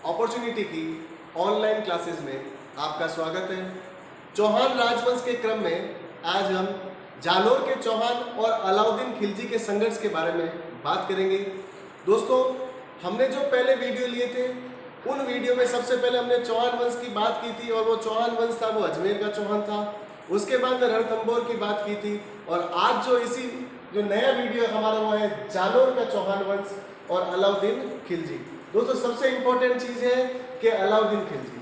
Opportunity की online classes में आपका स्वागत है। चौहान राजवंश के क्रम में आज हम जालोर के चौहान और अलाउद्दीन खिलजी के संघर्ष के बारे में बात करेंगे। दोस्तों, हमने जो पहले वीडियो लिए थे उन वीडियो में सबसे पहले हमने चौहान वंश की बात की थी और वो चौहान वंश था वो अजमेर का चौहान था। उसके बाद में रणथंभौर की बात की थी और आज जो नया वीडियो हमारा वो है जालोर का चौहान वंश और अलाउद्दीन खिलजी। दोस्तों, सबसे इंपॉर्टेंट चीज है कि अलाउद्दीन खिलजी,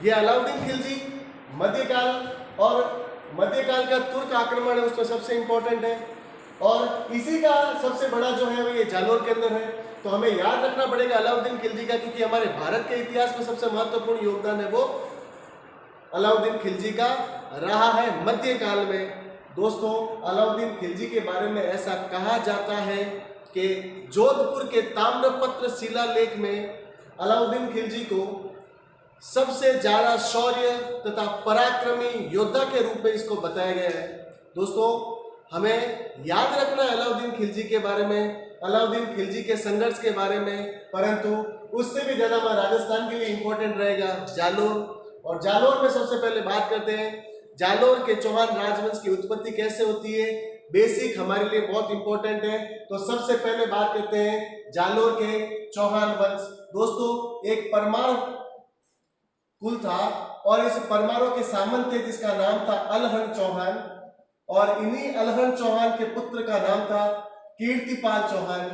ये अलाउद्दीन खिलजी मध्यकाल का तुर्क आक्रमण है उसमें सबसे इंपॉर्टेंट है और इसी का सबसे बड़ा जो है वो ये जालोर के अंदर है। तो हमें याद रखना पड़ेगा अलाउद्दीन खिलजी का, क्योंकि हमारे भारत के इतिहास में सबसे महत्वपूर्ण योगदान है वो अलाउद्दीन खिलजी का रहा है मध्यकाल में। दोस्तों, अलाउद्दीन खिलजी के बारे में ऐसा कहा जाता है कि जोधपुर के ताम्रपत्र शिलालेख में अलाउद्दीन खिलजी को सबसे ज्यादा शौर्य तथा पराक्रमी योद्धा के रूप में इसको बताया गया है। दोस्तों, हमें याद रखना है अलाउद्दीन खिलजी के बारे में, अलाउद्दीन खिलजी के संघर्ष के बारे में, परंतु उससे भी ज्यादा हमारा राजस्थान के लिए इंपॉर्टेंट रहेगा जालोर। और जालोर में सबसे पहले बात करते हैं जालोर के चौहान राजवंश की उत्पत्ति कैसे होती है। बेसिक हमारे लिए बहुत इंपॉर्टेंट है। तो सबसे पहले बात करते हैं जालोर के चौहान वंश। दोस्तों, एक परमार कुल था और इस परमारों के सामंत थे जिसका नाम था अलहन चौहान और इन्हीं अलहन चौहान के पुत्र का नाम था कीर्तिपाल चौहान।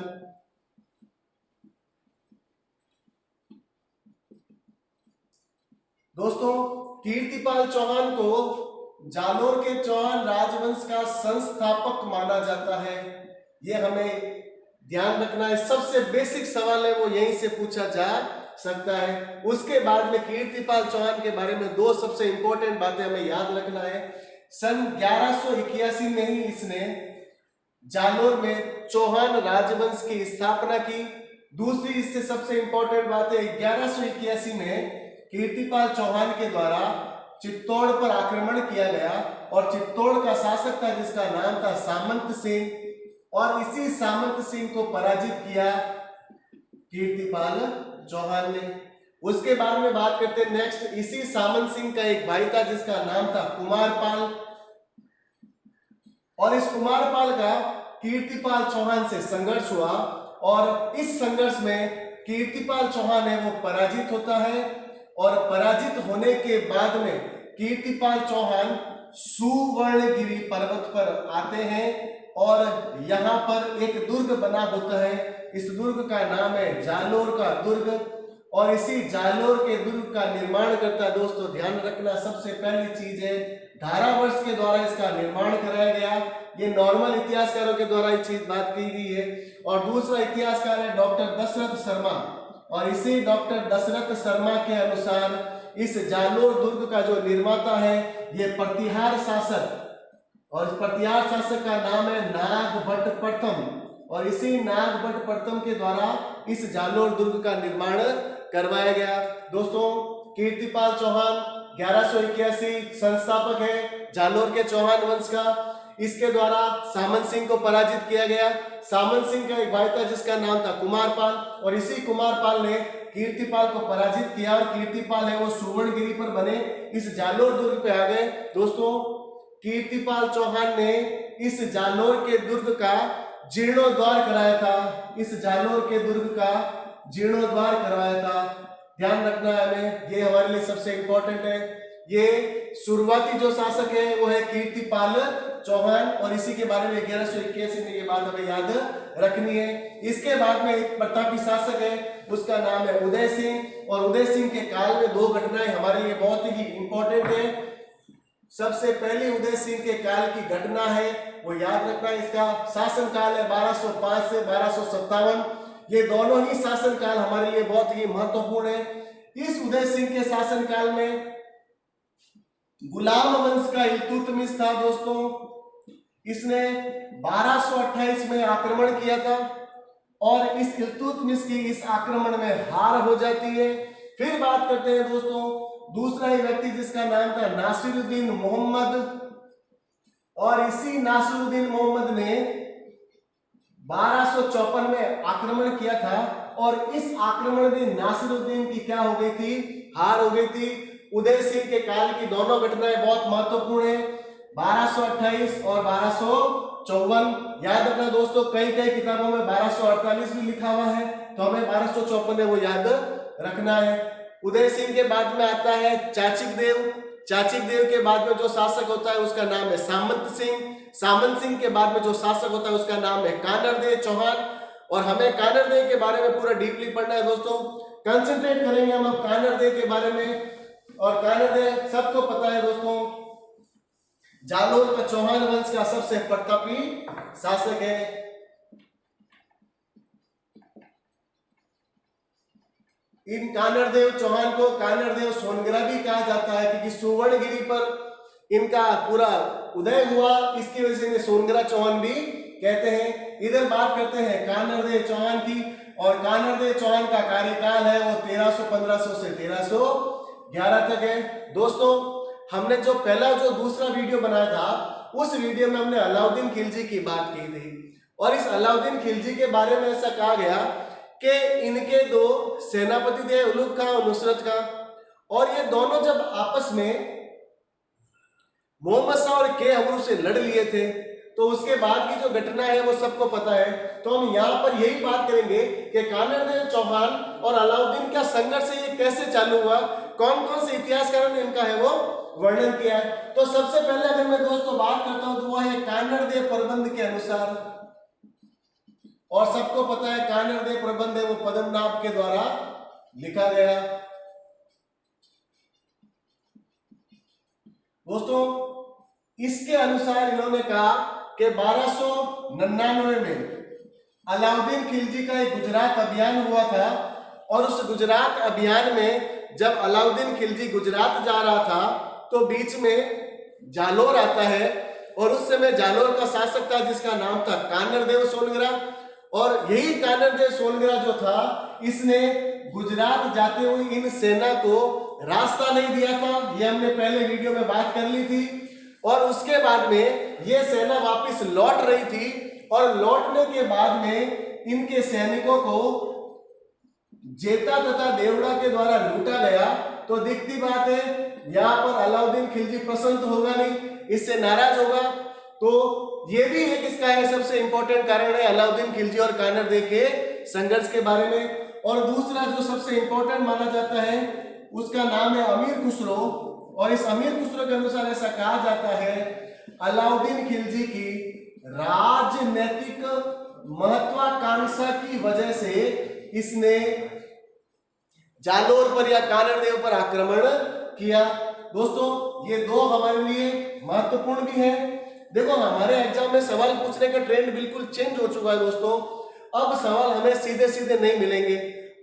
दोस्तों, कीर्तिपाल चौहान को जालोर के चौहान राजवंश का संस्थापक माना जाता है। यह हमें ध्यान रखना है। सबसे बेसिक सवाल है वो यहीं से पूछा जा सकता है। उसके बाद में कीर्तिपाल चौहान के बारे में दो सबसे इंपॉर्टेंट बातें हमें याद रखना है। सन 1181 में ही इसने जालोर में चौहान राजवंश की स्थापना की। दूसरी इससे सबसे इंपॉर्टेंट बात है 1181 में कीर्तिपाल चौहान के द्वारा चित्तौड़ पर आक्रमण किया गया और चित्तौड़ का शासक था जिसका नाम था सामंत सिंह और इसी सामंत सिंह को पराजित किया कीर्तिपाल चौहान ने। उसके बाद में बात करते हैं नेक्स्ट, इसी सामंत सिंह का एक भाई था जिसका नाम था कुमारपाल और इस कुमारपाल का कीर्तिपाल चौहान से संघर्ष हुआ और इस संघर्ष में कीर्तिपाल चौहान है वो पराजित होता है और पराजित होने के बाद में कीर्तिपाल चौहान सुवर्णगिरी पर्वत पर आते हैं और यहाँ पर एक दुर्ग बना होता है। इस दुर्ग का नाम है जालोर का दुर्ग और इसी जालोर के दुर्ग का निर्माण करता है। दोस्तों, ध्यान रखना, सबसे पहली चीज है धारावर्ष के द्वारा इसका निर्माण कराया गया। ये नॉर्मल इतिहासकारों के द्वारा ये चीज बात की गई है। और दूसरा इतिहासकार है डॉक्टर दशरथ शर्मा और इसी डॉक्टर दशरथ शर्मा के अनुसार इस जालोर दुर्ग का जो निर्माता है ये प्रतिहार शासक और इस प्रतिहार शासक का नाम है नागभट्ट प्रथम और इसी नागभट्ट प्रथम के द्वारा इस जालोर दुर्ग का निर्माण करवाया गया। दोस्तों, कीर्तिपाल चौहान 1181 संस्थापक है जालोर के चौहान वंश का। इसके द्वारा सामंत सिंह को पराजित किया गया। सामंत सिंह का एक भाई था जिसका नाम था कुमारपाल और इसी कुमारपाल ने कीर्तिपाल को पराजित किया और कीर्तिपाल है वो सुवर्णगिरी पर बने इस जालोर दुर्ग पे आ गए। दोस्तों, कीर्तिपाल चौहान ने इस जालोर के दुर्ग का जीर्णोद्धार कराया था, इस जालोर के दुर्ग का जीर्णोद्धार करवाया था। ध्यान रखना है हमें, ये हमारे लिए सबसे इंपॉर्टेंट है। ये शुरुआती जो शासक है वो है कीर्तिपाल चौहान और इसी के बारे में 1181 में ये बात हमें याद रखनी है। इसके बाद में एक प्रतापी शासक है उसका नाम है उदय सिंह और उदय सिंह के काल में दो घटनाएं हमारे लिए बहुत ही इंपॉर्टेंट है। सबसे पहली उदय सिंह के काल की घटना है वो याद रखना है, इसका शासन काल है 1205 से 1257। ये दोनों ही शासन काल हमारे लिए बहुत ही महत्वपूर्ण है। इस उदय सिंह के शासन काल में गुलाम वंश का इल्तुतमिश था। दोस्तों, इसने 1228 में आक्रमण किया था और इस इल्तुतमिश की इस आक्रमण में हार हो जाती है। फिर बात करते हैं दोस्तों दूसरा ही व्यक्ति जिसका नाम था नासिरुद्दीन मोहम्मद और इसी नासिरुद्दीन मोहम्मद ने 1254 में आक्रमण किया था और इस आक्रमण में नासिरुद्दीन की क्या हो गई थी, हार हो गई थी। उदय सिंह के काल की दोनों घटनाएं बहुत महत्वपूर्ण है, 1228 और 1254। याद रखना दोस्तों, कई कई किताबों में 1248 भी लिखा हुआ है, तो हमें 1254 है वो याद रखना है। उदय सिंह के बाद में आता है चाचिक देव। चाचिक देव के बाद में जो शासक होता है उसका नाम है सामंत सिंह। सामंत सिंह के बाद में जो शासक होता है उसका नाम है कानरदेव चौहान। और हमें कानरदेव के बारे में पूरा डीपली पढ़ना है दोस्तों, कंसंट्रेट करेंगे हम अब कानरदेव के बारे में। और कानरदेव सबको पता है दोस्तों, जालोर का चौहान वंश का सबसे प्रतापी शासक है। इन कानरदेव चौहान को कानरदेव सोनग्रा भी कहा जाता है, क्योंकि सुवर्णगिरी पर इनका पूरा उदय हुआ, इसकी वजह से इन्हें सोनग्रा चौहान भी कहते हैं। इधर बात करते हैं कानरदेव चौहान की, और कानरदेव चौहान का कार्यकाल है वो 1315 से 1311 तक है। दोस्तों हमने जो दूसरा वीडियो बनाया था, उस वीडियो में हमने अलाउद्दीन खिलजी की बात की थी, और इस अलाउद्दीन खिलजी के बारे में ऐसा कहा गया कि इनके दो सेनापति थे, उलुग खां और नुसरत खां, और ये दोनों जब आपस में मोहम्मद शाह और के हमरू से लड़ लिए थे, तो उसके बाद की जो घटना है वो सबको पता है। तो हम यहाँ पर यही बात करेंगे कि कानरदेव चौहान और अलाउद्दीन का संघर्ष ये कैसे चालू हुआ, कौन कौन से इतिहासकारों ने इनका है वो वर्णन किया है। तो सबसे पहले अगर मैं दोस्तों बात करता हूं तो वो है कानरदेव प्रबंध के अनुसार, और सबको पता है कानरदेव प्रबंध है वो पद्मनाभ के द्वारा लिखा गया। दोस्तों इसके अनुसार इन्होंने कहा कि 1299 में अलाउद्दीन खिलजी का एक गुजरात अभियान हुआ था, और उस गुजरात अभियान में जब अलाउद्दीन खिलजी गुजरात जा रहा था तो बीच में जालोर आता है, और उस समय जालोर का शासक था जिसका नाम था कानरदेव सोनग्रा। और यही कानरदेव सोनग्रा जो था, इसने गुजरात जाते हुए इन सेना को रास्ता नहीं दिया था, ये हमने पहले वीडियो में बात कर ली थी। और उसके बाद में ये सेना वापस लौट रही थी, और लौटने के बाद में इनके सैनिकों को जेता तथा देवड़ा के द्वारा लूटा गया। तो दिखती बात है यहाँ पर अलाउद्दीन खिलजी प्रसन्न तो होगा नहीं, इससे नाराज होगा। तो ये भी एक इसका है सबसे इंपॉर्टेंट कारण है अलाउद्दीन खिलजी और कानरदेव के संघर्ष के बारे में। और दूसरा जो सबसे इंपॉर्टेंट माना जाता है उसका नाम है अमीर खुसरो, और इस अमीर खुसरो के अनुसार ऐसा कहा जाता है अलाउद्दीन खिलजी की राजनीतिक महत्वाकांक्षा की वजह से इसने जालोर पर या कानरदेव पर आक्रमण किया। दोस्तों ये दो हमारे लिए महत्वपूर्ण भी है। देखो हमारे एग्जाम में सवाल पूछने का ट्रेंड बिल्कुल चेंज हो चुका है दोस्तों। अब सवाल हमें सीधे सीधे नहीं मिलेंगे,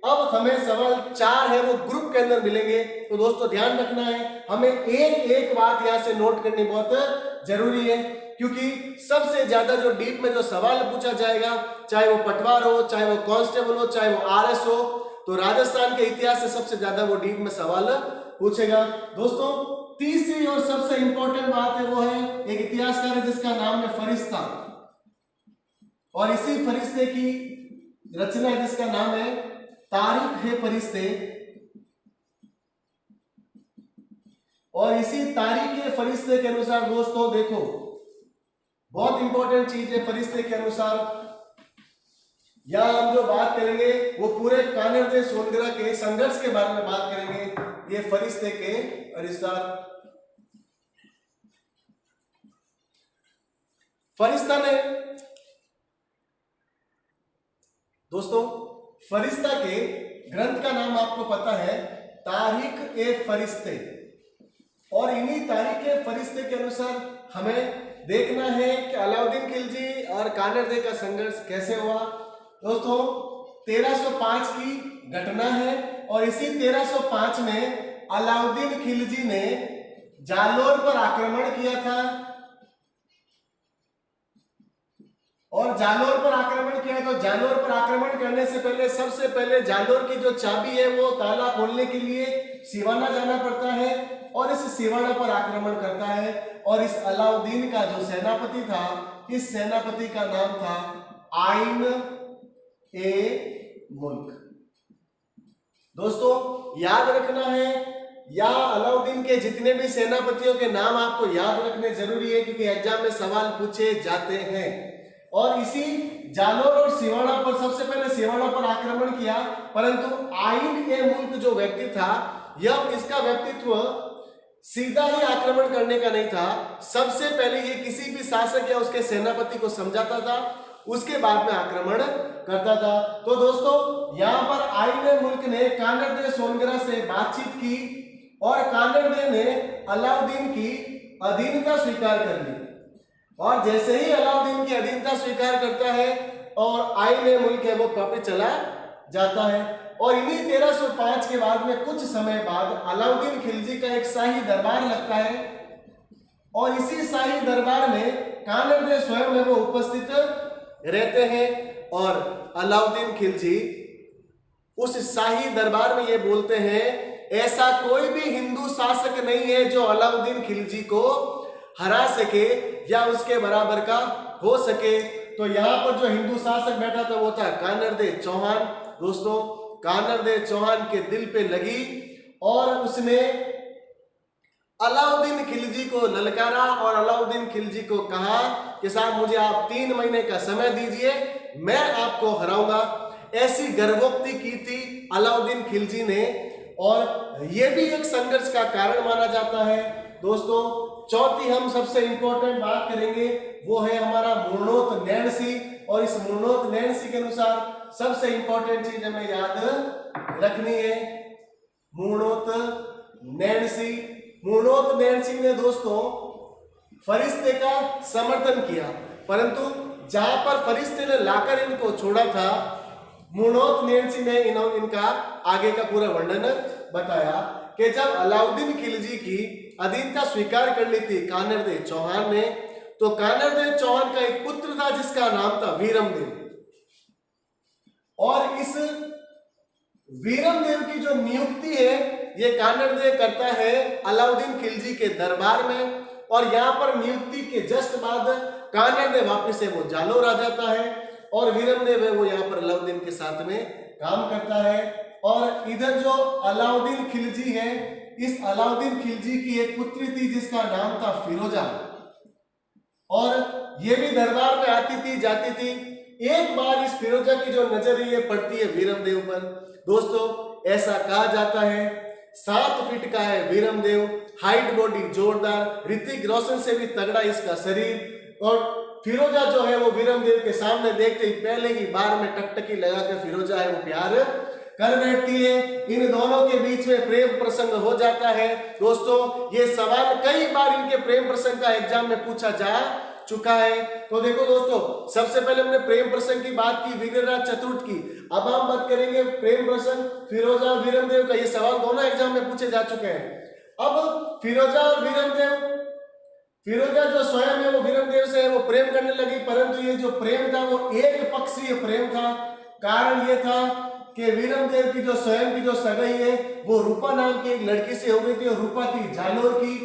अब हमें सवाल 4 है वो ग्रुप के अंदर मिलेंगे। तो दोस्तों ध्यान रखना है, हमें एक एक बात यहाँ से नोट करनी बहुत जरूरी है, क्योंकि सबसे ज्यादा जो डीप में जो सवाल पूछा जाएगा, चाहे वो पटवार हो, चाहे वो कांस्टेबल हो, चाहे वो आरएस हो, तो राजस्थान के इतिहास से सबसे ज्यादा वो डीप में सवाल पूछेगा। दोस्तों तीसरी और सबसे इंपॉर्टेंट बात है वो है एक इतिहासकार है जिसका नाम है फरिश्ता, और इसी फरिश्ते की रचना जिसका नाम है तारीख है फरिश्ते, और इसी तारीख के फरिश्ते के अनुसार दोस्तों देखो बहुत इंपॉर्टेंट चीज है फरिश्ते के अनुसार। यहां हम जो बात करेंगे वो पूरे कानरदेव सोनग्रा के संघर्ष के बारे में बात करेंगे, ये फरिश्ते के अनुसार। फरिश्ता ने दोस्तों फरिश्ता के ग्रंथ का नाम आपको पता है तारीख ए फरिश्ते, और इन्हीं तारीख ए फरिश्ते के अनुसार हमें देखना है कि अलाउद्दीन खिलजी और कानरदेव का संघर्ष कैसे हुआ। दोस्तों 1305 की घटना है, और इसी 1305 में अलाउद्दीन खिलजी ने जालोर पर आक्रमण किया था, और जालोर पर आक्रमण किया। तो जालोर पर आक्रमण करने से पहले सबसे पहले जालोर की जो चाबी है वो ताला खोलने के लिए सिवाना जाना पड़ता है, और इस सिवाना पर आक्रमण करता है। और इस अलाउद्दीन का जो सेनापति था, इस सेनापति का नाम था आइन ए मुल्क। दोस्तों याद रखना है, या अलाउद्दीन के जितने भी सेनापतियों के नाम आपको याद रखने जरूरी है, क्योंकि एग्जाम में सवाल पूछे जाते हैं। और इसी जालोर और सिवाड़ा पर, सबसे पहले सिवाड़ा पर आक्रमण किया, परंतु आइन ए मुल्क जो व्यक्ति था, यह इसका व्यक्तित्व सीधा ही आक्रमण करने का नहीं था। सबसे पहले ये किसी भी शासक या उसके सेनापति को समझाता था, उसके बाद में आक्रमण करता था। तो दोस्तों यहां पर आइन मुल्क ने कानरदे सोनगरा से बातचीत की और कानरदे ने अलाउद्दीन की अधीनता स्वीकार कर ली। और जैसे ही अलाउद्दीन की अधीनता स्वीकार करता है और आइन मुल्क है वो वापस चला जाता है। और इन्हीं 1305 के बाद में कुछ समय बाद अलाउद्दीन खिलजी का एक शाही दरबार लगता है और इसी शाही दरबार में कानरदे स्वयं है वो उपस्थित रहते हैं। और अलाउद्दीन खिलजी उस शाही दरबार में ये बोलते हैं, ऐसा कोई भी हिंदू शासक नहीं है जो अलाउद्दीन खिलजी को हरा सके या उसके बराबर का हो सके। तो यहाँ पर जो हिंदू शासक बैठा था वो था कानरदे चौहान। दोस्तों कानरदे चौहान के दिल पे लगी और उसने अलाउद्दीन खिलजी को ललकारा और अलाउद्दीन खिलजी को कहा कि साहब मुझे आप 3 महीने का समय दीजिए, मैं आपको हराऊंगा। ऐसी गर्वोक्ति की थी अलाउद्दीन खिलजी ने और यह भी एक संघर्ष का कारण माना जाता है। दोस्तों चौथी हम सबसे इंपॉर्टेंट बात करेंगे वो है हमारा मुर्नोत नैणसी। और इस मुर्नोत नैणसी के अनुसार सबसे इंपॉर्टेंट चीज हमें याद रखनी है मुर्नोत नैणसी। मुर्नोत नैणसी ने दोस्तों फरिश्ते का समर्थन किया, परंतु जहां पर फरिश्ते ने लाकर इनको छोड़ा था, मुर्नोत नैणसी ने इनका आगे का पूरा वर्णन बताया कि जब अलाउद्दीन खिलजी की अधीनता स्वीकार कर ली थी कानरदे चौहान ने, तो कानरदे चौहान का एक पुत्र था जिसका नाम था वीरमदेव। और इस वीरमदेव की जो नियुक्ति है ये कानरदे करता है अलाउद्दीन खिलजी के दरबार में। और यहाँ पर नियुक्ति के जस्ट बाद कानरदे वापस से वो जालोर आ जाता है और वीरमदेव है वो यहाँ पर अलाउद्दीन के साथ में काम करता है। और इधर जो अलाउद्दीन खिलजी है, इस अलाउद्दीन खिलजी की एक पुत्री थी जिसका नाम था फिरोजा और ये भी दरबार में आती थी जाती थी। एक बार इस फिरोजा की जो नजर ये पड़ती है वीरमदेव पर। दोस्तों ऐसा कहा जाता है 7 फीट का है वीरमदेव, हाइट बॉडी जोरदार, ऋतिक रोशन से भी तगड़ा इसका शरीर। और फिरोजा जो है वो वीरमदेव के सामने देखते ही पहले ही बार में टकटकी लगाकर फिरोजा है वो प्यार कर बैठती है। इन दोनों के बीच में प्रेम प्रसंग हो जाता है। दोस्तों ये सवाल कई बार इनके प्रेम प्रसंग का एग्जाम में पूछा जा चुका है। तो देखो दोस्तों सबसे पहले हमने प्रेम प्रसंग की बात की, वीरराज चतुर्थ की। अब हम बात करेंगे प्रेम प्रसंग फिरोजा और वीरमदेव का। ये सवाल दोनों एग्जाम में पूछे जा चुके हैं। अब फिरोजा और वीरमदेव, फिरोजा जो स्वयं है वो वीरमदेव से है वो प्रेम करने लगी, परंतु ये जो प्रेम था वो एक पक्षीय प्रेम था। कारण ये था कि वीरमदेव की जो स्वयं की जो सगाई है वो रूपा नाम की एक लड़की से हो गई थी और रूपा थी जालोर की।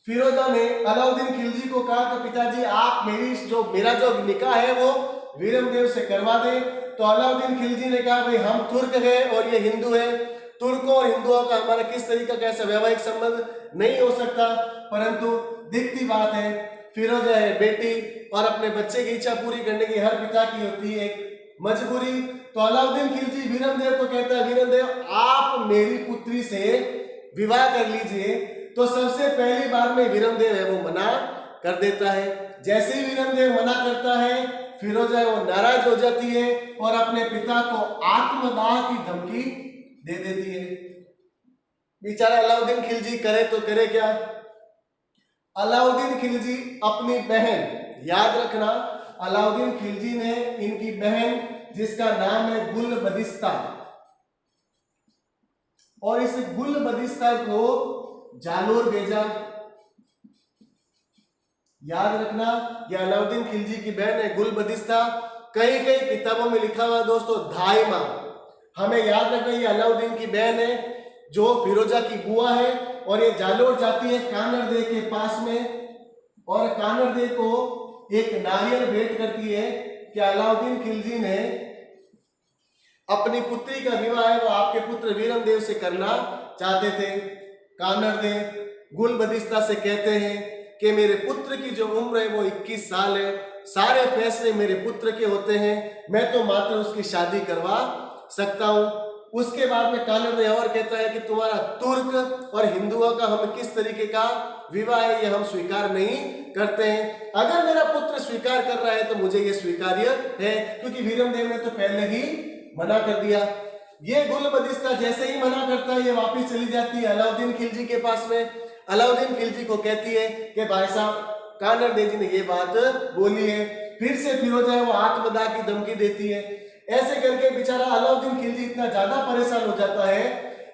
फिरोजा ने अलाउद्दीन खिलजी को कहा कि पिताजी आप मेरा जो निकाह है वो वीरमदेव से करवा दें। तो अलाउद्दीन खिलजी ने कहा भाई हम तुर्क है और ये हिंदू है, तुर्कों और हिंदुओं का हमारा किस तरीके का ऐसा वैवाहिक संबंध नहीं हो सकता। परंतु दिखती बात है फिरोजा है बेटी और अपने बच्चे की इच्छा पूरी करने की हर पिता की होती है एक मजबूरी। तो अलाउद्दीन खिलजी वीरमदेव को कहता है वीरमदेव आप मेरी पुत्री से विवाह कर लीजिए। तो सबसे पहली बार में वीरमदेव है वो मना कर देता है। जैसे ही वीरमदेव मना करता है फिरोजा वो नाराज हो जाती है और अपने पिता को आत्मदाह की धमकी दे देती है। बेचारा अलाउद्दीन खिलजी करे तो करे क्या। अलाउद्दीन खिलजी अपनी बहन, याद रखना अलाउद्दीन खिलजी ने इनकी बहन जिसका नाम है गुलबदिस्ता, और इस गुलबदिस्ता को जालोर भेजा। याद रखना ये अलाउद्दीन खिलजी की बहन है गुलबदिस्ता। कई कई किताबों में लिखा हुआ दोस्तों धाइमा। हमें याद रखना ये अलाउद्दीन की बहन है जो फिरोजा की बुआ है और ये जालोर जाती है कानरदे के पास में और कानरदे को एक नारियल भेंट करती है कि अलाउद्दीन खिलजी ने अपनी पुत्री का विवाह है वो आपके पुत्र वीरमदेव से करना चाहते थे। कानरदेव गुल बदिस्ता से कहते हैं कि मेरे पुत्र की जो उम्र है वो 21 साल है, सारे फैसले मेरे पुत्र के होते हैं, मैं तो मात्र उसकी शादी करवा सकता हूं। उसके बाद में कानरदेव और कहता है कि तुम्हारा तुर्क और हिंदुओं का हम किस तरीके का विवाह है ये हम स्वीकार नहीं करते हैं। अगर मेरा पुत्र स्वीकार कर रहा है तो मुझे ये स्वीकार्य है, क्योंकि वीरमदेव ने तो पहले ही मना कर दिया। ये गुल बदिस्ता जैसे ही मना करता है ये वापिस चली जाती है अलाउद्दीन खिलजी के पास में। अलाउद्दीन खिलजी को कहती है कि भाई साहब कानरदेव जी ने ये बात बोली है, फिर से फिरोजा है वो आत्मदाह की धमकी देती है। ऐसे करके बेचारा अलाउद्दीन खिलजी इतना ज्यादा परेशान हो जाता है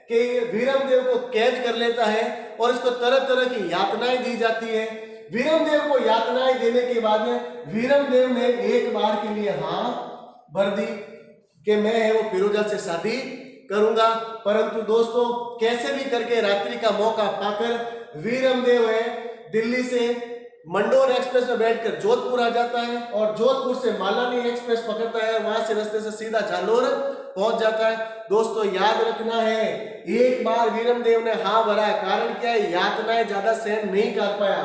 कि वीरमदेव को कैद कर लेता है और इसको तरह तरह की यातनाएं दी जाती है। वीरमदेव को यातनाएं देने के बाद में वीरमदेव ने एक बार के लिए हाँ भर दी कि मैं है वो फिरोजा से शादी करूंगा। परंतु दोस्तों कैसे भी करके रात्रि का मौका पाकर वीरमदेव है दिल्ली से मंडोर एक्सप्रेस में बैठकर जोधपुर आ जाता है और जोधपुर से मालानी एक्सप्रेस पकड़ता है, वहां से रास्ते से सीधा जालोर पहुंच जाता है। दोस्तों याद रखना है एक बार वीरमदेव ने हाँ भरा, कारण क्या है, यातनाएं ज्यादा सहन नहीं कर पाया।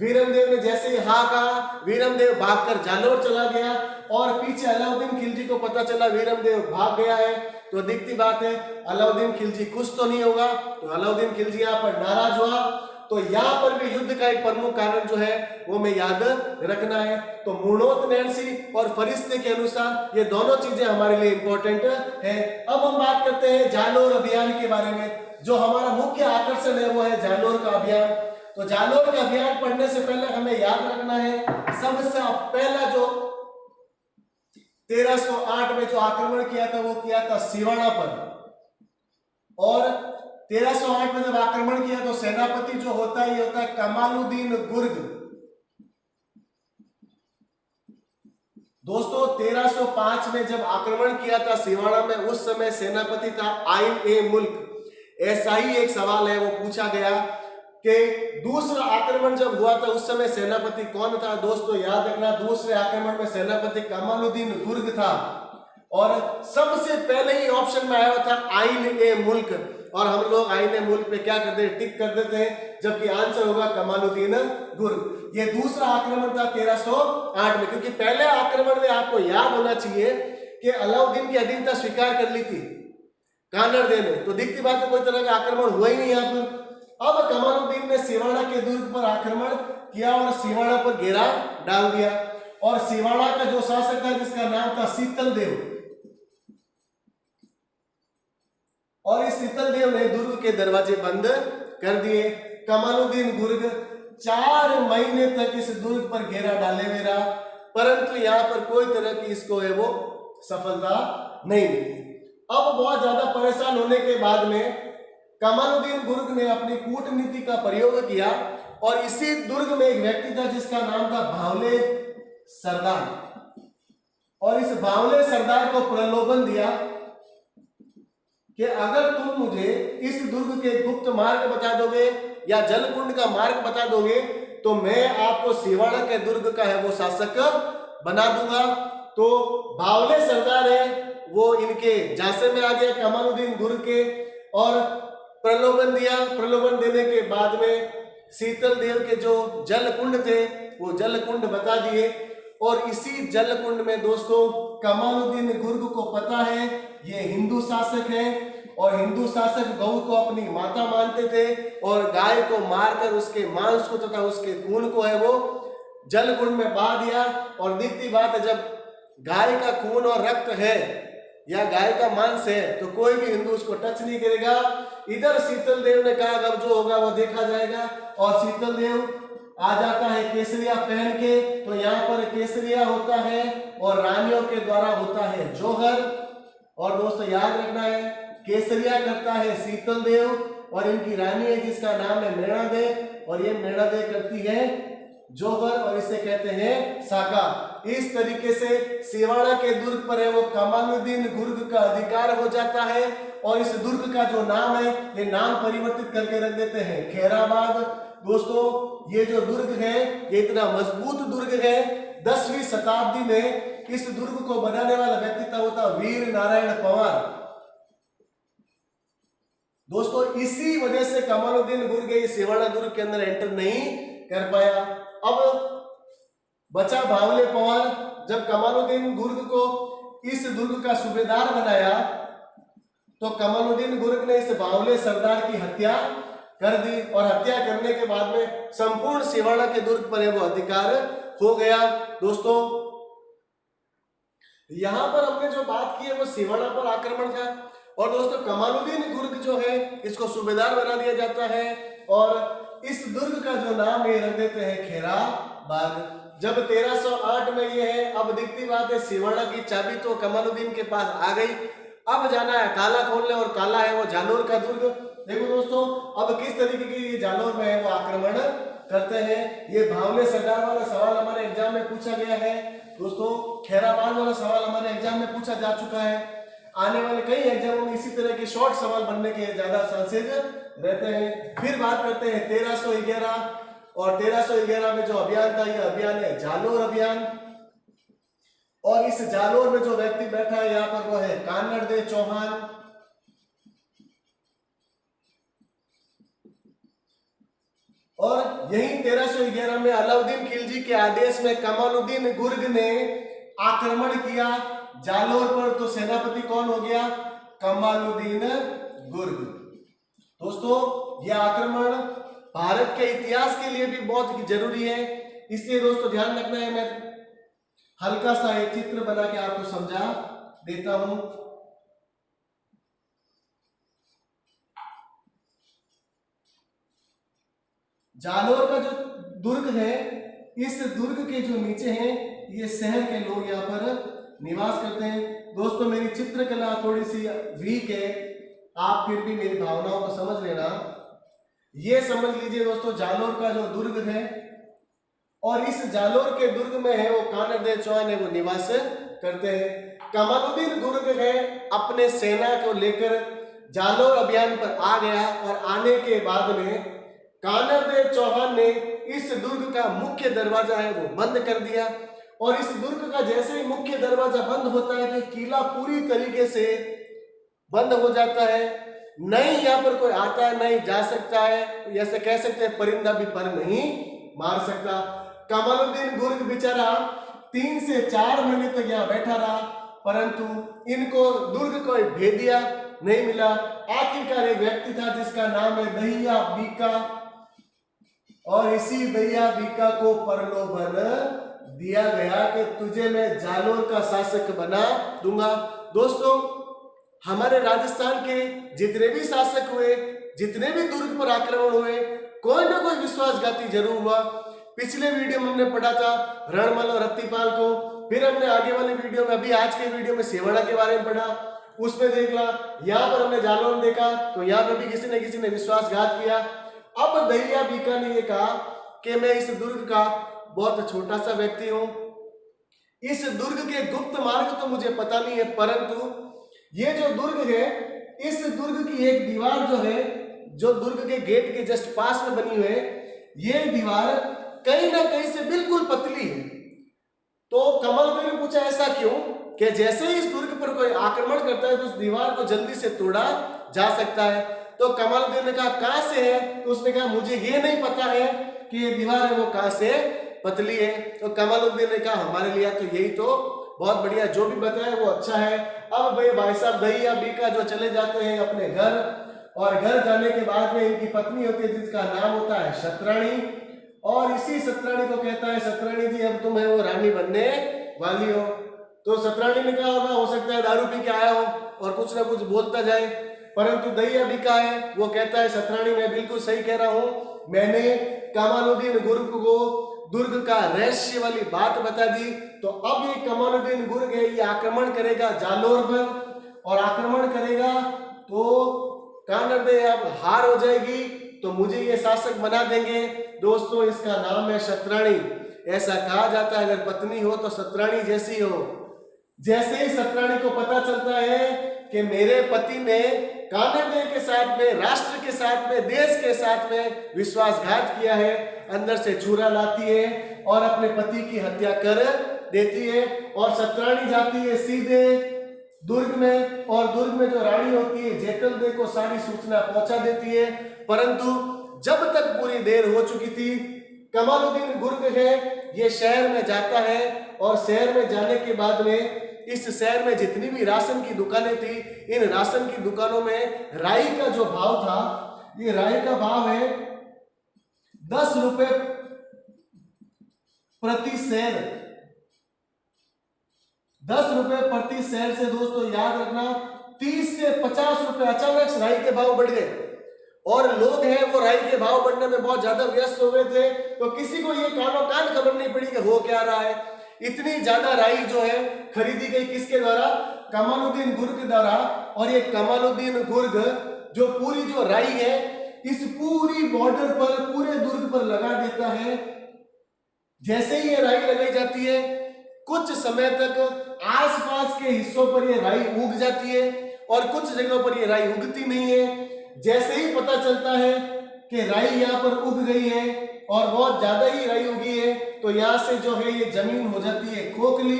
वीरमदेव ने जैसे ही हाँ कहा वीरमदेव भागकर जालोर चला गया और पीछे अलाउद्दीन खिलजी को पता चला वीरमदेव भाग गया है। तो दिखती बात है अलाउद्दीन खिलजी खुश तो नहीं होगा, तो अलाउद्दीन खिलजी यहाँ पर नाराज हुआ। तो यहाँ पर भी युद्ध का एक प्रमुख कारण जो है वो में याद रखना है। तो मुर्नोत नैन्सी और फरिश्ते के अनुसार ये दोनों चीजें हमारे लिए इंपॉर्टेंट है। अब हम बात करते हैं जालोर अभियान के बारे में। जो हमारा मुख्य आकर्षण है वो है जालोर का अभियान। तो जालोर का अभियान पढ़ने से पहले हमें याद रखना है सबसे पहला जो 1308 में जो आक्रमण किया था वो किया था सिवाना पर, और 1308 में जब आक्रमण किया तो सेनापति जो होता है ये होता है कमालुद्दीन गुर्ग। दोस्तों 1305 में जब आक्रमण किया था सिवाना में उस समय सेनापति था आइन ए मुल्क। ऐसा ही एक सवाल है वो पूछा गया कि दूसरा आक्रमण जब हुआ था उस समय सेनापति कौन था। दोस्तों याद रखना दूसरे आक्रमण में सेनापति कमालुद्दीन गुर्ग था और सबसे पहले ही ऑप्शन में आया था आइन ए मुल्क, और हम लोग आइन ए मुल्क पे क्या करते हैं, टिक कर देते हैं, जबकि आंसर होगा कमालुद्दीन गुर्ग। ये दूसरा आक्रमण था 1308 में, क्योंकि पहले आक्रमण में आपको याद होना चाहिए कि अलाउद्दीन की अधीनता स्वीकार कर ली थी कानरदेव ने, तो दिखती बात है कोई तरह का आक्रमण हुआ ही नहीं यहाँ पर। अब कमालुद्दीन ने सिवाना के दुर्ग पर आक्रमण किया और सिवाना पर घेरा डाल दिया, और सिवाना का जो शासक था जिसका नाम था शीतल देव, और इस शीतल देव ने दुर्ग के दरवाजे बंद कर दिए। कमालुद्दीन गुर्ग 4 महीने तक इस दुर्ग पर घेरा डाले हुए रहा, परंतु यहाँ पर कोई तरह की इसको है वो सफलता नहीं मिली। अब बहुत ज्यादा परेशान होने के बाद में कमालुद्दीन गुर्ग ने अपनी कूटनीति का प्रयोग किया और इसी दुर्ग में एक व्यक्ति था जिसका नाम था भावले सरदार, और इस भावले सरदार को प्रलोभन दिया कि अगर तुम मुझे इस दुर्ग के गुप्त मार्ग बता दोगे या जलकुंड का मार्ग बता दोगे तो मैं आपको सिवाना के दुर्ग का है वो शासक बना दूंगा। तो भावले सरदार है वो इनके झांसे में आ गया कमालुद्दीन गुर्ग के, और प्रलोभन दिया। प्रलोभन देने के बाद में शीतल देव के जो जलकुंड थे वो जलकुंड बता दिए, और इसी जलकुंड में दोस्तों कमालुद्दीन गुर्ग को पता है ये हिंदू शासक है, और हिंदू शासक गौ को अपनी माता मानते थे, और गाय को मारकर उसके मांस को तथा उसके खून को है वो जलकुंड में बहा दिया। और दिखती बात है जब गाय का खून और रक्त है या गाय का मांस है तो कोई भी हिंदू उसको टच नहीं करेगा। इधर शीतल देव ने कहा अब जो होगा वो देखा जाएगा, और शीतल देव आ जाता है केसरिया पहन के। तो यहाँ पर केसरिया होता है और रानियों के द्वारा होता है जोहर, और दोस्तों याद रखना है केसरिया करता है शीतल देव और इनकी रानी है जिसका नाम है मेणा दे, और ये मेणा दे करती है जोहर और इसे कहते हैं साका। इस तरीके से सिवाना के दुर्ग पर है वो कमालुद्दीन गुर्ग का अधिकार हो जाता है, और इस दुर्ग का जो नाम है ये नाम परिवर्तित करके रख देते हैं खैराबाद। दोस्तों ये जो दुर्ग है ये इतना मजबूत दुर्ग है 10वीं शताब्दी में इस दुर्ग को बनाने वाला व्यक्ति था, वो था वीर नारायण पंवार। दोस्तों इसी वजह से कमालुद्दीन गुर्ग ये सिवाना दुर्ग के अंदर एंटर नहीं कर पाया। अब बचा बावले पंवार। जब कमालुद्दीन गुर्ग को इस दुर्ग का सूबेदार बनाया तो कमालुद्दीन गुर्ग ने इस बावले सरदार की हत्या कर दी और हत्या करने के बाद में संपूर्ण सिवाना के दुर्ग पर वो अधिकार हो गया। दोस्तों यहां पर हमने जो बात की है वो सिवाना पर आक्रमण था। और दोस्तों कमालुद्दीन गुर्ग जो है इसको सूबेदार बना दिया जाता है और इस दुर्ग का जो नाम ये रख देते हैं खैराबाद। जब 1308 में ये है, अब दिखती बात है सिवाना की चाबी तो कमालुद्दीन के पास आ गई। अब जाना है काला खोलने और काला है वो जालोर का दुर्ग। देखो दोस्तों अब किस तरीके की ये जालोर में है वो आक्रमण करते हैं। ये बावले सरदार वाला सवाल हमारे एग्जाम में पूछा गया है। दोस्तों खैराबाद वाला सवाल हमारे एग्जाम में पूछा जा चुका है। आने वाले कई एग्जामों में इसी तरह के शॉर्ट सवाल बनने के ज्यादा चांसेज रहते हैं। फिर बात करते हैं 1311 और 1311 में जो अभियान था, यह अभियान है जालोर अभियान। और इस जालोर में जो व्यक्ति बैठा है यहाँ पर वो है कानड़देव चौहान। और यही 1311 में अलाउद्दीन खिलजी के आदेश में कमालुद्दीन गुर्ग ने आक्रमण किया जालोर पर। तो सेनापति कौन हो गया? कमालुद्दीन गुर्ग। दोस्तों यह आक्रमण भारत के इतिहास के लिए भी बहुत ही जरूरी है, इसलिए दोस्तों ध्यान रखना है। मैं हल्का सा एक चित्र बना के आपको समझा देता हूं। जालोर का जो दुर्ग है, इस दुर्ग के जो नीचे हैं ये शहर के लोग यहाँ पर निवास करते हैं। दोस्तों मेरी चित्रकला थोड़ी सी वीक है, आप फिर भी मेरी भावनाओं को समझ लेना। ये समझ लीजिए दोस्तों जालोर का जो दुर्ग है और इस जालोर के दुर्ग में है वो कानड़देव चौहान है वो निवास करते हैं। कमालुद्दीन गुर्ग है अपने सेना को लेकर जालोर अभियान पर आ गया और आने के बाद में कानड़देव चौहान ने इस दुर्ग का मुख्य दरवाजा है वो बंद कर दिया। और इस दुर्ग का जैसे ही मुख्य दरवाजा बंद होता है तो किला पूरी तरीके से बंद हो जाता है। नहीं यहाँ पर कोई आता है, नहीं जा सकता है, जैसे कह सकते हैं परिंदा भी पर नहीं मार सकता। कमालुद्दीन गुर्ग बेचारा 3 से 4 महीने तक यहाँ बैठा रहा, परंतु इनको दुर्ग को भेदिया नहीं मिला। आखिरकार एक व्यक्ति था जिसका नाम है दहिया बीका और इसी दहिया बीका को प्रलोभन दिया गया कि तुझे मैं जालोर का शासक बना दूंगा। दोस्तों हमारे राजस्थान के जितने भी शासक हुए, जितने भी दुर्ग पर आक्रमण हुए, कोई ना कोई विश्वासघाती जरूर हुआ। पिछले वीडियो में हमने पढ़ा था रणमल और रत्तीपाल को, फिर हमने आगे वाले वीडियो में, अभी आज के वीडियो में सेवाड़ा के बारे में पढ़ा, उसमें देख ला। यहाँ पर हमने जालोर देखा तो यहाँ पर भी किसी न किसी ने विश्वासघात किया। अब दहिया बीका ने ये कहा कि मैं इस दुर्ग का बहुत छोटा सा व्यक्ति हूं, इस दुर्ग के गुप्त मार्ग तो मुझे पता नहीं है, परंतु ये जो दुर्ग है, इस दुर्ग की एक दीवार जो है, जो दुर्ग के गेट के जस्ट पास में बनी हुई है, ये दीवार कहीं ना कहीं से बिल्कुल पतली है। तो कमालुद्दीन ने पूछा ऐसा क्यों, कि जैसे ही इस दुर्ग पर कोई आक्रमण करता है तो उस दीवार को जल्दी से तोड़ा जा सकता है। तो कमालुद्दीन ने कहा कहां से है, तो उसने कहा मुझे ये नहीं पता है कि ये दीवार है वो कहां से पतली है। तो कमालुद्दीन ने कहा हमारे लिए तो यही तो बहुत बढ़िया, जो भी बताया वो अच्छा है। अब भाई साहब दहिया बीका जो चले जाते हैं अपने घर, और घर जाने के बाद में इनकी पत्नी होती है जिसका नाम होता है सतराणी, और इसी सतराणी को कहता है सतराणी जी अब तुम है वो रानी बनने वाली हो। तो सतराणी ने कहा होगा हो सकता है दारू पी के आया हो और कुछ ना कुछ बोलता जाए, परंतु दहिया बीका है वो कहता है सतराणी मैं बिल्कुल सही कह रहा हूं, मैंने कमालुद्दीन गुर्ग को दुर्ग का रहस्य वाली बात बता दी। तो अब ये कमालुद्दीन गुर्ग है ये आक्रमण करेगा जालोर पर, और आक्रमण करेगा तो कानड़देव अब हार हो जाएगी तो मुझे ये शासक बना देंगे। दोस्तों इसका नाम है सतराणी। ऐसा कहा जाता है अगर पत्नी हो तो सतराणी जैसी हो। जैसे ही सतराणी को पता चलता है कि मेरे पति ने कानड़देव के साथ में, राष्ट्र के साथ में, देश के साथ में विश्वासघात किया है, अंदर से छुरा लाती है और अपने पति की हत्या कर देती है और सत्रानी जाती है सीधे दुर्ग में, और दुर्ग में जो रानी होती है जेतल दे को सारी सूचना पहुंचा देती है। परंतु जब तक पूरी देर हो चुकी थी, कमालुद्दीन गुर्ग है ये शहर में जाता है, और शहर में जाने के बाद में इस शहर में जितनी भी राशन की दुकानें थी, इन राशन की दुकानों में राई का जो भाव था, ये राई का भाव है 10 रुपए प्रति शेर। 10 रुपए प्रति शेर से दोस्तों याद रखना 30 से 50 रुपए अचानक से राई के भाव बढ़ गए, और लोग हैं वो राई के भाव बढ़ने में बहुत ज्यादा व्यस्त हो गए थे। तो किसी को ये कानो कान खबर नहीं पड़ी कि हो क्या रहा है। इतनी ज्यादा राई जो है खरीदी गई किसके द्वारा? कमालुद्दीन गुर्ग के द्वारा। और ये कमालुद्दीन गुर्ग जो पूरी जो राई है इस पूरी बॉर्डर पर, पूरे दुर्ग पर लगा देता है। जैसे ही ये राई लगाई जाती है, कुछ समय तक आसपास के हिस्सों पर ये राई उग जाती है और कुछ जगहों पर ये राई उगती नहीं है। जैसे ही पता चलता है कि राई यहाँ पर उग गई है और बहुत ज्यादा ही राई उगी है, तो यहाँ से जो है ये जमीन हो जाती है खोखली,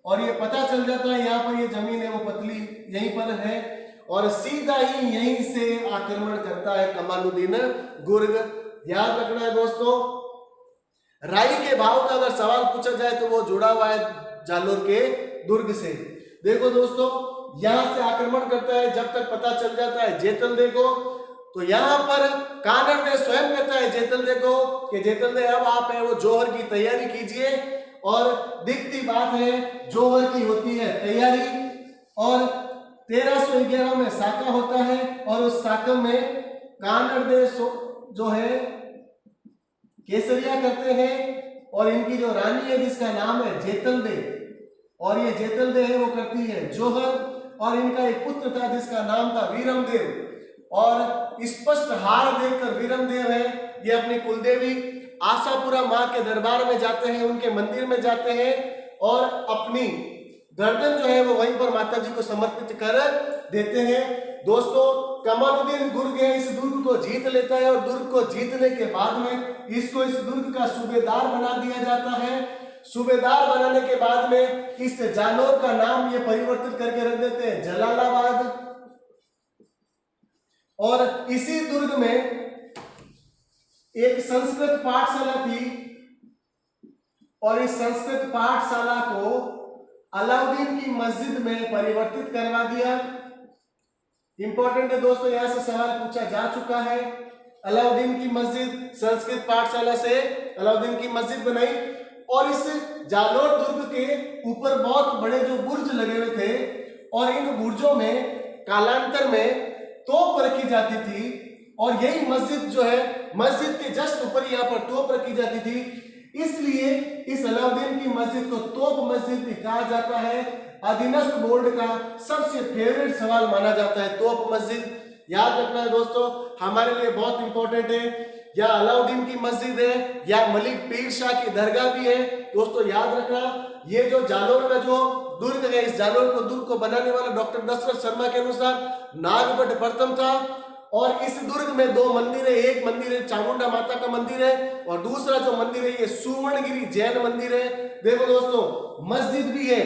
और ये पता चल जाता है यहाँ पर ये जमीन है वो पतली यहीं पर है, और सीधा ही यहीं से आक्रमण करता है कमालुद्दीन गुर्ग। याद रखना है दोस्तों, राई के भाव का अगर सवाल पूछा जाए तो वो जुड़ा हुआ है जालोर के दुर्ग से। देखो दोस्तों, यहां से आक्रमण करता है, जब तक पता चल जाता है जेतल दे को, तो यहां पर कानड़ दे स्वयं कहता है जेतल दे को कि जेतल दे अब आप है वो जोहर की तैयारी कीजिए। और दिखती बात है जोहर की होती है तैयारी, और 1311 में साका होता है, और उस साका में कानड़ दे जो है केसरिया करते हैं, और इनकी जो रानी है जिसका नाम है जेतल दे, और ये जेतल दे है वो करती है जोहर, और इनका एक पुत्र था जिसका नाम था वीरमदेव। और स्पष्ट हार देखकर वीरमदेव है ये अपनी कुलदेवी आशापुरा मां के दरबार में जाते हैं, उनके मंदिर में जाते हैं, और अपनी गर्दन जो है वो वहीं पर माता जी को समर्पित कर देते हैं। दोस्तों, कमालुद्दीन गुर्ग इस दुर्ग को जीत लेता है, और दुर्ग को जीतने के बाद में इसको इस दुर्ग का सूबेदार बना दिया जाता है। सूबेदार बनाने के बाद में इस जालोर का नाम ये परिवर्तित करके रख देते हैं जलालाबाद। और इसी दुर्ग में एक संस्कृत पाठशाला थी, और इस संस्कृत पाठशाला को अलाउद्दीन की मस्जिद में परिवर्तित करवा दिया। इंपॉर्टेंट है दोस्तों, यहां से सवाल पूछा जा चुका है। अलाउद्दीन की मस्जिद, संस्कृत पाठशाला से अलाउद्दीन की मस्जिद बनाई, और इस जालोर दुर्ग के ऊपर बहुत बड़े जो बुर्ज लगे हुए थे, और इन बुर्जों में कालांतर में तोप रखी जाती थी, और यही मस्जिद जो है मस्जिद के जस्ट ऊपर यहाँ पर तोप रखी जाती थी। इसलिए इस अलाउद्दीन की मस्जिद को तोप मस्जिद भी कहा जाता है। अधीनस्थ बोर्ड का सबसे फेवरेट सवाल माना जाता है तोप मस्जिद। याद रखना है दोस्तों, हमारे लिए बहुत इंपॉर्टेंट है, या अलाउद्दीन की मस्जिद है या मलिक पीर शाह की दरगाह भी है। दोस्तों याद रखना, ये जो जालोर का जो दुर्ग है, इस जालोर को दुर्ग को बनाने वाला डॉक्टर दशरथ शर्मा के अनुसार नागभट्ट प्रथम था। और इस दुर्ग में 2 मंदिर है, एक मंदिर है चामुंडा माता का मंदिर है, और दूसरा जो मंदिर है ये सुवर्णगिरी जैन मंदिर है। देखो दोस्तों, मस्जिद भी है,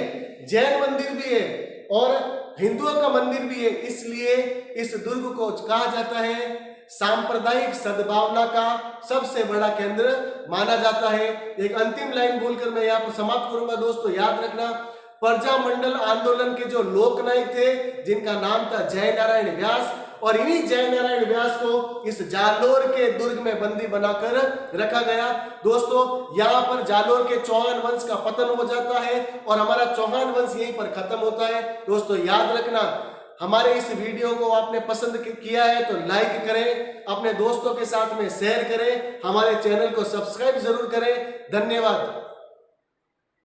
जैन मंदिर भी है, और हिंदुओं का मंदिर भी है। इसलिए इस दुर्ग को कहा जाता है सांप्रदायिक सद्भावना का सबसे बड़ा केंद्र माना जाता है। एक अंतिम लाइन बोलकर मैं यहाँ पर समाप्त करूंगा। दोस्तों याद रखना, प्रजामंडल आंदोलन के जो लोकनायक थे जिनका नाम था जय नारायण व्यास, और इन्हीं जय नारायण व्यास को इस जालोर के दुर्ग में बंदी बनाकर रखा गया। दोस्तों यहाँ पर जालोर के चौहान वंश का पतन हो जाता है, और हमारा चौहान वंश यहीं पर खत्म होता है। दोस्तों याद रखना, हमारे इस वीडियो को आपने पसंद किया है तो लाइक करें, अपने दोस्तों के साथ में शेयर करें, हमारे चैनल को सब्सक्राइब जरूर करें। धन्यवाद।